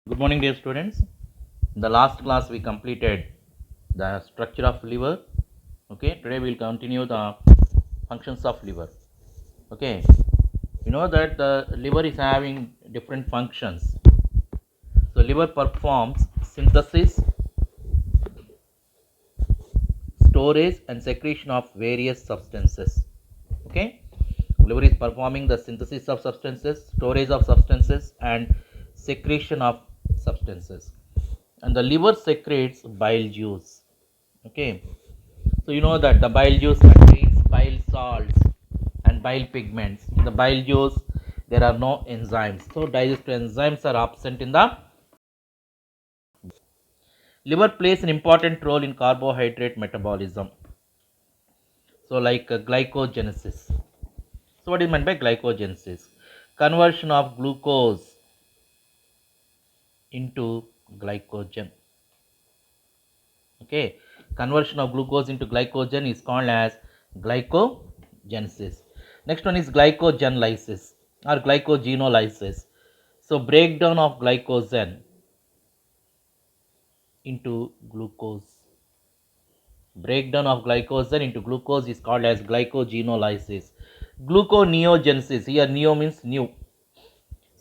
Good morning, dear students. In the last class, we completed the structure of liver. Okay, today we will continue the functions of liver. Okay, you know that the liver is having different functions. So, liver performs synthesis, storage, and secretion of various substances. Okay, liver is performing the synthesis of substances, storage of substances, and secretion of substances. And the liver secretes bile juice. Okay, so you know that the bile juice contains bile salts and bile pigments. In the bile juice, there are no enzymes. So digestive enzymes are absent in the liver. Plays an important role in carbohydrate metabolism. So like glycogenesis. So what is meant by glycogenesis? Conversion of glucose into glycogen. Okay, conversion of glucose into glycogen is called as glycogenesis. Next one is glycogenolysis or glycogenolysis. So breakdown of glycogen into glucose. Breakdown of glycogen into glucose is called as glycogenolysis. Gluconeogenesis, here neo means new.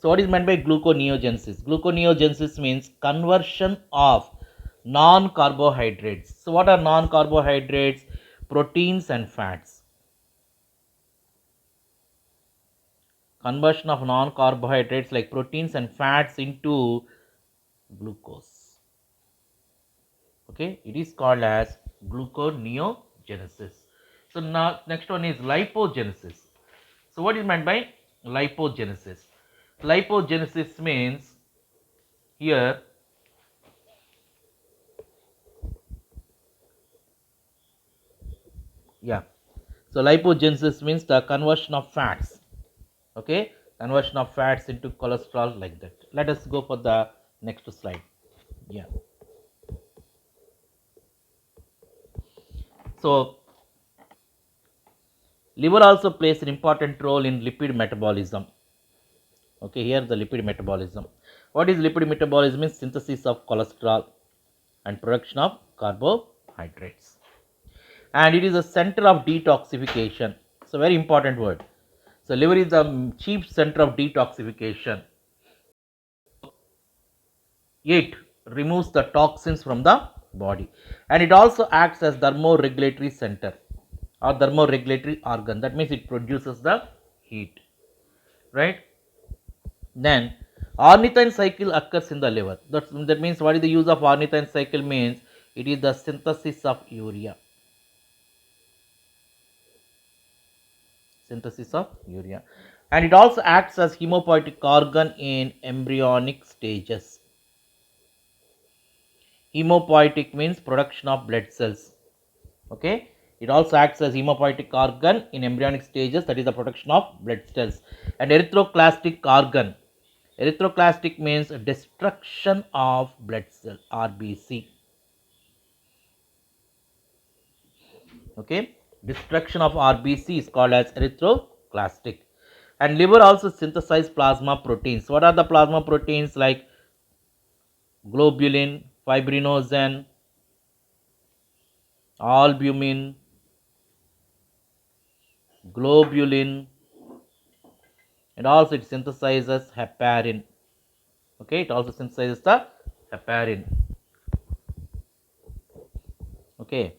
So what is meant by gluconeogenesis? Gluconeogenesis means conversion of non-carbohydrates. So what are non-carbohydrates? Proteins and fats. Conversion of non-carbohydrates like proteins and fats into glucose. Okay, it is called as gluconeogenesis. So now next one is lipogenesis. So what is meant by lipogenesis? Lipogenesis means here yeah. So lipogenesis means the conversion of fats. Okay, conversion of fats into cholesterol like that. Let us go for the next slide. Yeah. So liver also plays an important role in lipid metabolism. Okay, here the lipid metabolism. What is lipid metabolism? Is synthesis of cholesterol and production of carbohydrates. And it is a center of detoxification. It's a very important word. So liver is the chief center of detoxification. It removes the toxins from the body, and it also acts as thermoregulatory center or thermoregulatory organ. That means it produces the heat, right? Then ornithine cycle occurs in the liver. That means what is the use of ornithine cycle means it is the synthesis of urea. Synthesis of urea. And it also acts as hemopoietic organ in embryonic stages. Hemopoietic means production of blood cells. Okay. It also acts as hemopoietic organ in embryonic stages, that is the production of blood cells. And erythroclastic organ. Erythroclastic means destruction of blood cell, RBC. Okay, destruction of RBC is called as erythroclastic. And liver also synthesize plasma proteins. What are the plasma proteins? Like globulin, fibrinogen, albumin, globulin, and also it synthesizes heparin. Okay, it also synthesizes the heparin. Okay,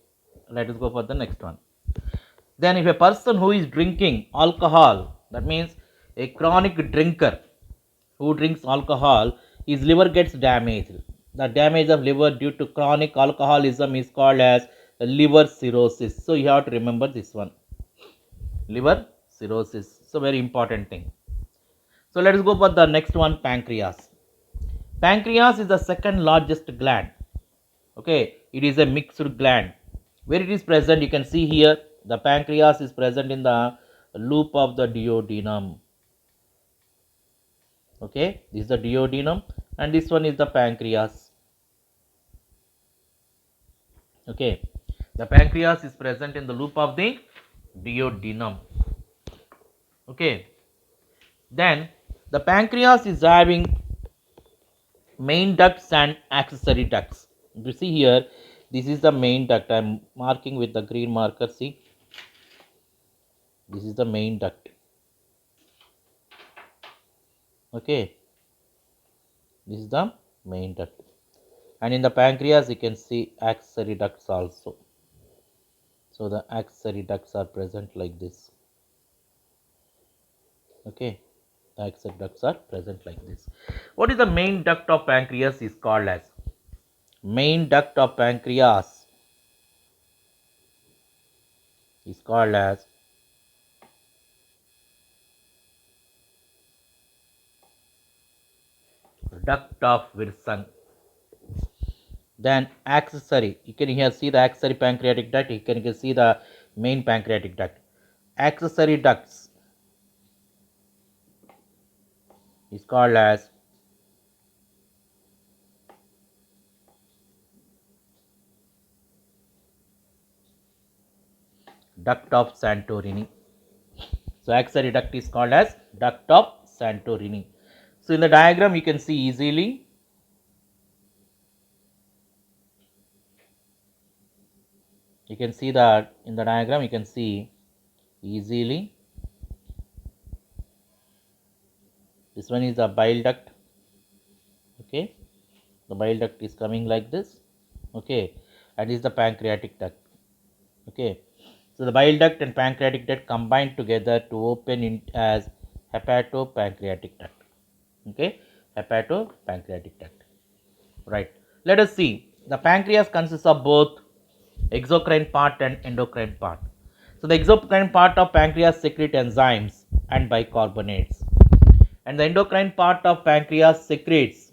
let us go for the next one. Then if a person who is drinking alcohol, that means a chronic drinker who drinks alcohol, his liver gets damaged. The damage of liver due to chronic alcoholism is called as liver cirrhosis. So you have to remember this one. Liver cirrhosis. It's a very important thing. So let us go for the next one, pancreas. Pancreas is the second largest gland. Okay, it is a mixed gland. Where it is present, you can see here the pancreas is present in the loop of the duodenum. Okay, this is the duodenum and this one is the pancreas. Okay, the pancreas is present in the loop of the duodenum. Okay, then the pancreas is having main ducts and accessory ducts. You see here, this is the main duct. I am marking with the green marker. See, this is the main duct. Okay, this is the main duct. And in the pancreas you can see accessory ducts also. So the accessory ducts are present like this. Okay, the accessory ducts are present like this. What is the main duct of pancreas is called as? Main duct of pancreas is called as duct of Wilson. Then accessory, you can here see the accessory pancreatic duct. You can see the main pancreatic duct. Accessory ducts is called as duct of Santorini. So accessory duct is called as duct of Santorini. So in the diagram you can see easily. You can see that in the diagram you can see easily. This one is the bile duct. Okay, the bile duct is coming like this. Okay, and this is the pancreatic duct. Okay, so the bile duct and pancreatic duct combine together to open in as hepatopancreatic duct. Okay, hepatopancreatic duct. Right. Let us see. The pancreas consists of both exocrine part and endocrine part. So the exocrine part of pancreas secrete enzymes and bicarbonates, and the endocrine part of pancreas secretes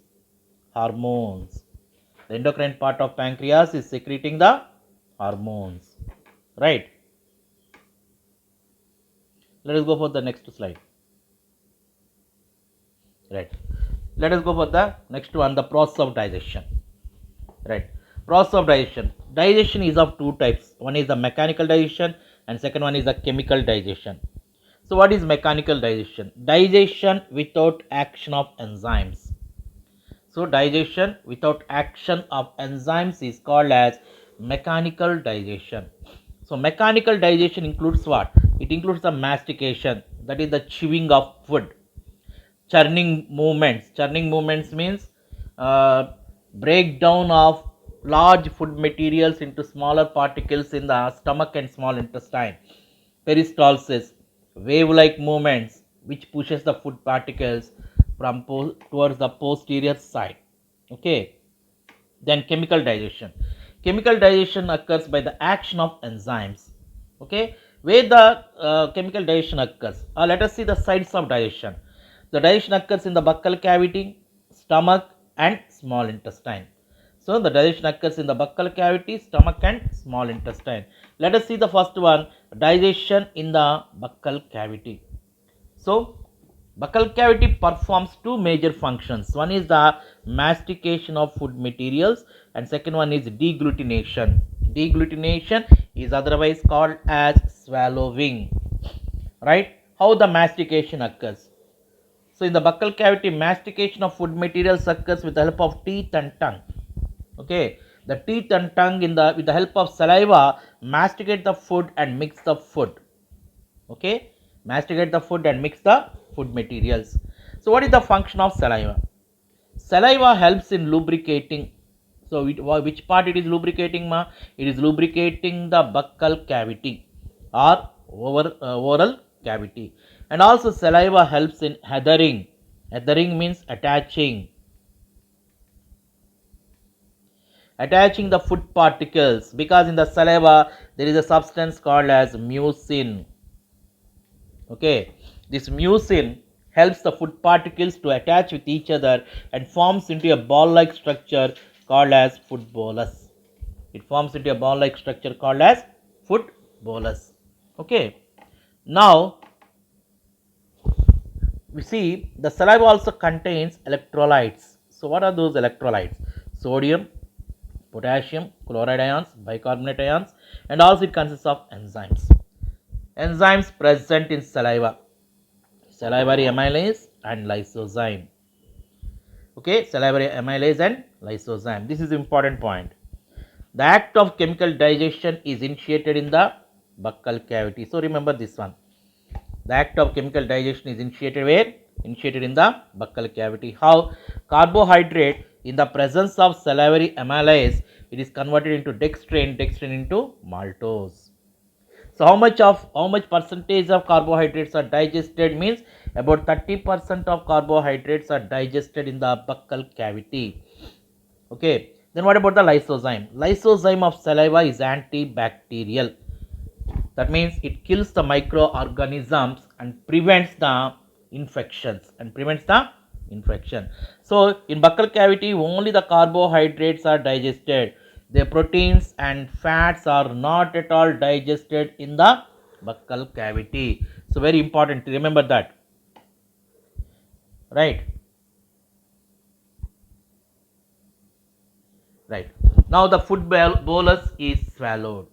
hormones. The endocrine part of pancreas is secreting the hormones. Right. Let us go for the next slide. Right. Let us go for the next one, the process of digestion. Right. Process of digestion. Digestion is of two types. One is the mechanical digestion and second one is the chemical digestion. So what is mechanical digestion? Digestion without action of enzymes. So digestion without action of enzymes is called as mechanical digestion. So mechanical digestion includes what? It includes the mastication, that is the chewing of food. Churning movements. Churning movements means breakdown of large food materials into smaller particles in the stomach and small intestine. Peristalsis, wave-like movements which pushes the food particles from towards the posterior side. Okay. Then chemical digestion. Chemical digestion occurs by the action of enzymes. Okay. Where the chemical digestion occurs? Let us see the sites of digestion. The digestion occurs in the buccal cavity, stomach and small intestine. So the digestion occurs in the buccal cavity, stomach and small intestine. Let us see the first one, digestion in the buccal cavity. So buccal cavity performs two major functions. One is the mastication of food materials and second one is deglutination. Deglutination is otherwise called as swallowing. Right? How the mastication occurs? So in the buccal cavity, mastication of food materials occurs with the help of teeth and tongue. Okay, the teeth and tongue with the help of saliva masticate the food and mix the food. Okay, masticate the food and mix the food materials. So what is the function of saliva? Saliva helps in lubricating. So which part it is lubricating, ma? It is lubricating the buccal cavity or oral cavity. And also saliva helps in adhering. Adhering means attaching the food particles, because in the saliva there is a substance called as mucin. Okay, this mucin helps the food particles to attach with each other and forms into a ball like structure called as food bolus. It forms into a ball like structure called as food bolus. Okay, now we see the saliva also contains electrolytes. So what are those electrolytes? Sodium, potassium, chloride ions, bicarbonate ions, and also it consists of enzymes. Enzymes present in saliva: salivary amylase and lysozyme. Okay, salivary amylase and lysozyme. This is important point. The act of chemical digestion is initiated in the buccal cavity. So remember this one. The act of chemical digestion is initiated where? Initiated in the buccal cavity. How? Carbohydrate in the presence of salivary amylase, it is converted into dextrin, dextrin into maltose. So how much percentage of carbohydrates are digested means about 30% of carbohydrates are digested in the buccal cavity. Okay. Then what about the lysozyme? Lysozyme of saliva is antibacterial. That means it kills the microorganisms and prevents the infections and prevents the infection. So in buccal cavity only the carbohydrates are digested. The proteins and fats are not at all digested in the buccal cavity. So very important to remember that. Right. Right. Now the food bolus is swallowed.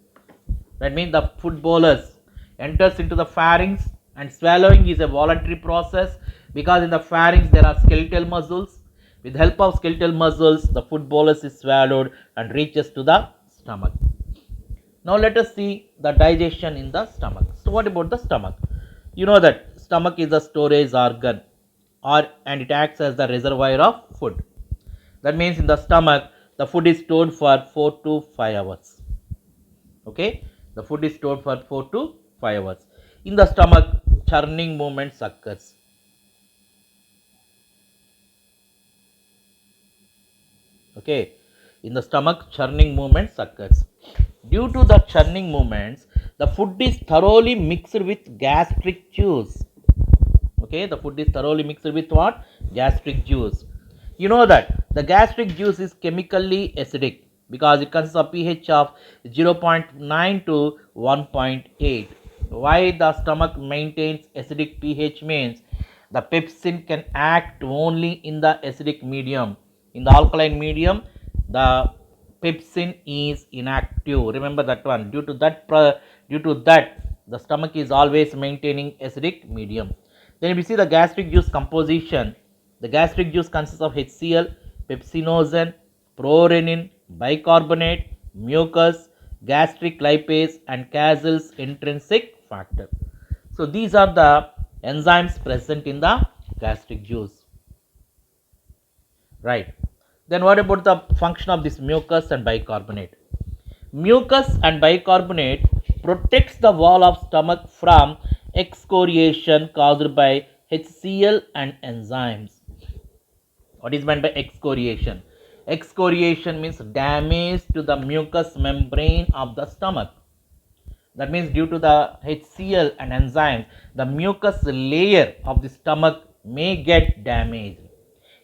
That means the food bolus enters into the pharynx, and swallowing is a voluntary process because in the pharynx there are skeletal muscles. With the help of skeletal muscles, the food bolus is swallowed and reaches to the stomach. Now let us see the digestion in the stomach. So what about the stomach? You know that stomach is a storage organ and it acts as the reservoir of food. That means in the stomach the food is stored for 4 to 5 hours. Okay, the food is stored for 4 to 5 hours. In the stomach, churning movements occurs. Okay, in the stomach, churning movements occurs. Due to the churning movements, the food is thoroughly mixed with gastric juice. Okay, the food is thoroughly mixed with what? Gastric juice. You know that the gastric juice is chemically acidic because it consists of pH of 0.9 to 1.8. Why the stomach maintains acidic pH means the pepsin can act only in the acidic medium. In the alkaline medium, the pepsin is inactive. Remember that one. Due to that, the stomach is always maintaining acidic medium. Then if you see the gastric juice composition, the gastric juice consists of HCl, pepsinogen, prorenin, bicarbonate, mucus, gastric lipase and Cassell's intrinsic factor. So these are the enzymes present in the gastric juice. Right. Then what about the function of this mucus and bicarbonate? Mucus and bicarbonate protects the wall of stomach from excoriation caused by HCl and enzymes. What is meant by excoriation? Excoriation means damage to the mucous membrane of the stomach. That means due to the HCl and enzymes, the mucus layer of the stomach may get damaged.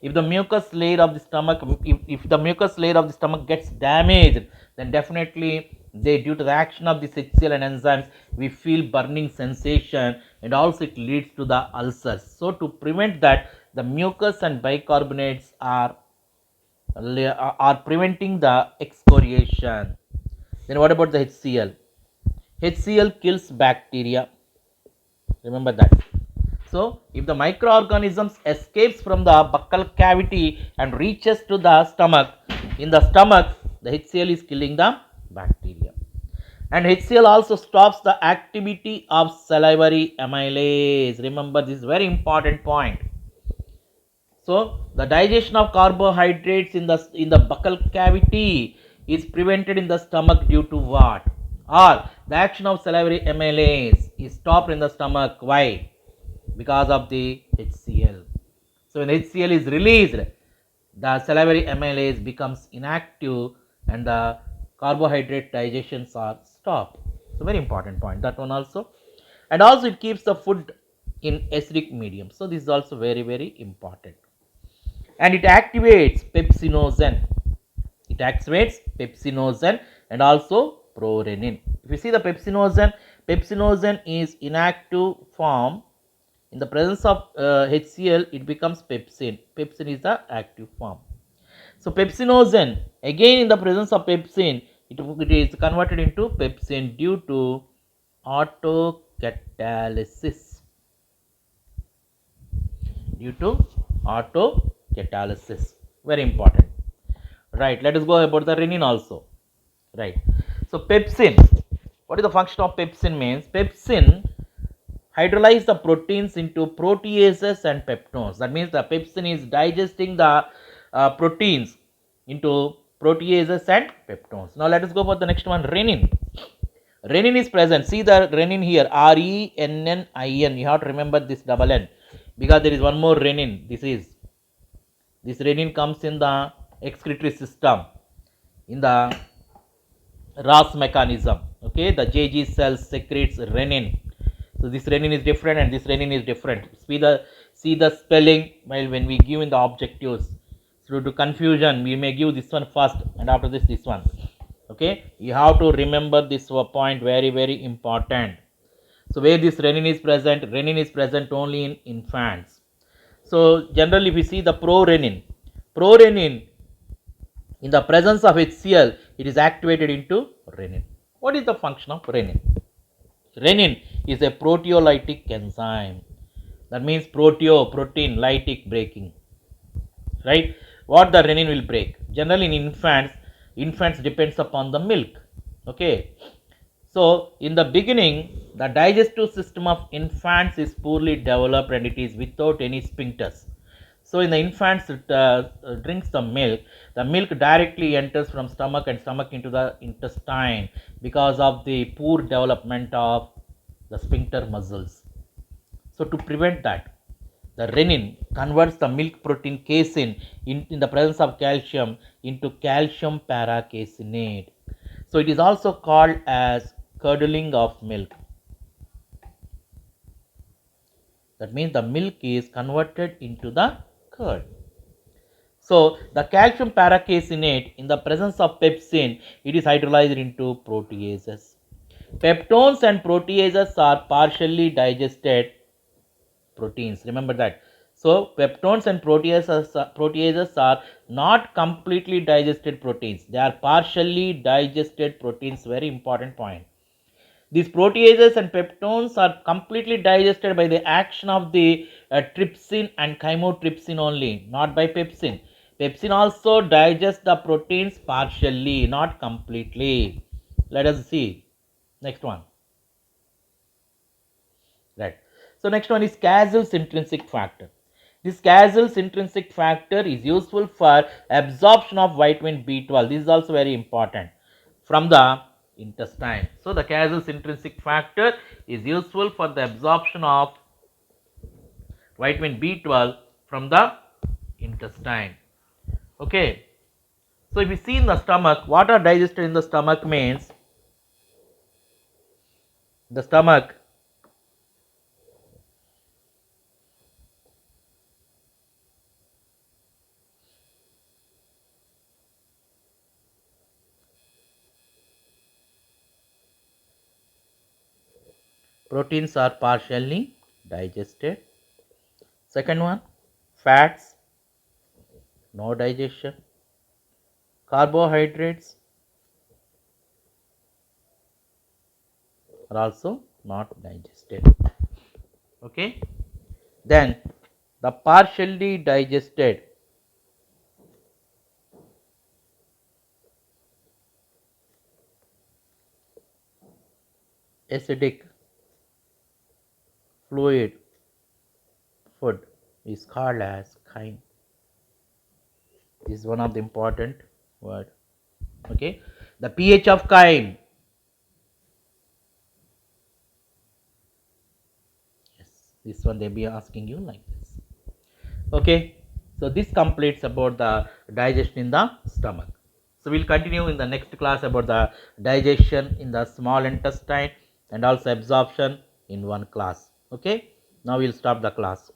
If the mucus layer of the stomach, if the mucus layer of the stomach gets damaged, then definitely due to the action of this HCl and enzymes, we feel burning sensation and also it leads to the ulcers. So to prevent that, the mucus and bicarbonates are preventing the excoriation. Then what about the HCl? HCl kills bacteria. Remember that. So, if the microorganisms escapes from the buccal cavity and reaches to the stomach, in the stomach, the HCl is killing the bacteria. And HCl also stops the activity of salivary amylase. Remember, this is very important point. So, the digestion of carbohydrates in the buccal cavity is prevented in the stomach due to what? Or the action of salivary amylase is stopped in the stomach. Why? Because of the HCl. So when HCl is released, the salivary amylase becomes inactive and the carbohydrate digestions are stopped. So very important point, that one also. And also it keeps the food in acidic medium. So this is also very, very important. And it activates pepsinogen. It activates pepsinogen and also prorenin. If you see the pepsinogen, pepsinogen is inactive form. In the presence of HCl, it becomes pepsin. Pepsin is the active form. So pepsinogen, again in the presence of pepsin, it is converted into pepsin due to autocatalysis. Due to autocatalysis. catalysis. Very important. Right. Let us go about the renin also. Right. So pepsin. What is the function of pepsin means? Pepsin hydrolyze the proteins into proteases and peptones. That means the pepsin is digesting the proteins into proteases and peptones. Now let us go for the next one, renin. Renin is present. See the renin here, R-E-N-N-I-N. You have to remember this double N because there is one more renin. This renin comes in the excretory system in the RAS mechanism. Okay, the JG cells secretes renin. So this renin is different and this renin is different. See the spelling while when we give in the objectives. So due to confusion, we may give this one first and after this one. Okay, you have to remember this point, very important. So where this renin is present only in infants. So generally if we see the prorenin in the presence of HCl, it is activated into renin. What is the function of renin? Renin is a proteolytic enzyme. That means protein lytic breaking. Right? What the renin will break? Generally in infants depends upon the milk. Okay. So in the beginning, the digestive system of infants is poorly developed and it is without any sphincters. So in the infants drinks the milk directly enters from stomach and stomach into the intestine because of the poor development of the sphincter muscles. So to prevent that, the renin converts the milk protein casein in the presence of calcium into calcium paracaseinate. So it is also called as curdling of milk. That means the milk is converted into the curd. So the calcium paracaseinate in the presence of pepsin, it is hydrolyzed into proteases. Peptones and proteases are partially digested proteins. Remember that. So peptones and proteases are not completely digested proteins. They are partially digested proteins. Very important point. These proteases and peptones are completely digested by the action of the trypsin and chymotrypsin only, not by pepsin. Pepsin also digests the proteins partially, not completely. Let us see. Next one. Right. So next one is Cazel's intrinsic factor. This Cazel's intrinsic factor is useful for absorption of vitamin B12. This is also very important from the intestine. So the Cazel's intrinsic factor is useful for the absorption of vitamin B12 from the intestine. Okay. So if you see in the stomach, what are digested in the stomach means the stomach proteins are partially digested. Second one, fats, no digestion. Carbohydrates are also not digested. Okay. Then the partially digested acidic fluid food is called as chyme. This is one of the important word. Okay. The pH of chyme. Yes, this one they be asking you like this. Okay. So this completes about the digestion in the stomach. So we'll continue in the next class about the digestion in the small intestine and also absorption in one class. Okay. Now we'll stop the class.